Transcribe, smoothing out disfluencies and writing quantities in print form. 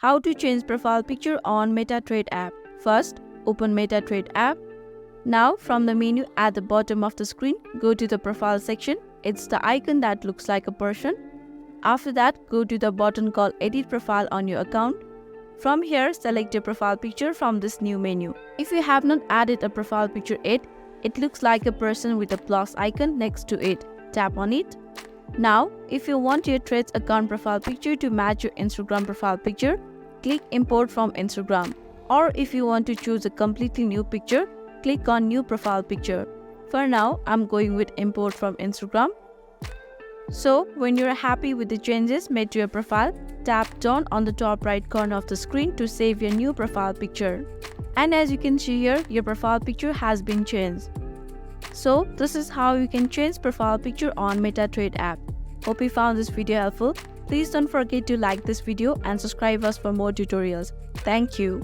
How to change profile picture on MetaTrader app. First, open MetaTrader app. Now, from the menu at the bottom of the screen, go to the profile section. It's the icon that looks like a person. After that, go to the button called Edit Profile on your account. From here, select your profile picture from this new menu. If you have not added a profile picture yet, it looks like a person with a plus icon next to it. Tap on it. Now, if you want your Threads account profile picture to match your Instagram profile picture, click Import from Instagram. Or if you want to choose a completely new picture, click on New Profile Picture. For now, I'm going with Import from Instagram. So, when you're happy with the changes made to your profile, tap down on the top right corner of the screen to save your new profile picture. And as you can see here, your profile picture has been changed. So, this is how you can change profile picture on MetaTrader app. Hope you found this video helpful. Please don't forget to like this video and subscribe us for more tutorials. Thank you.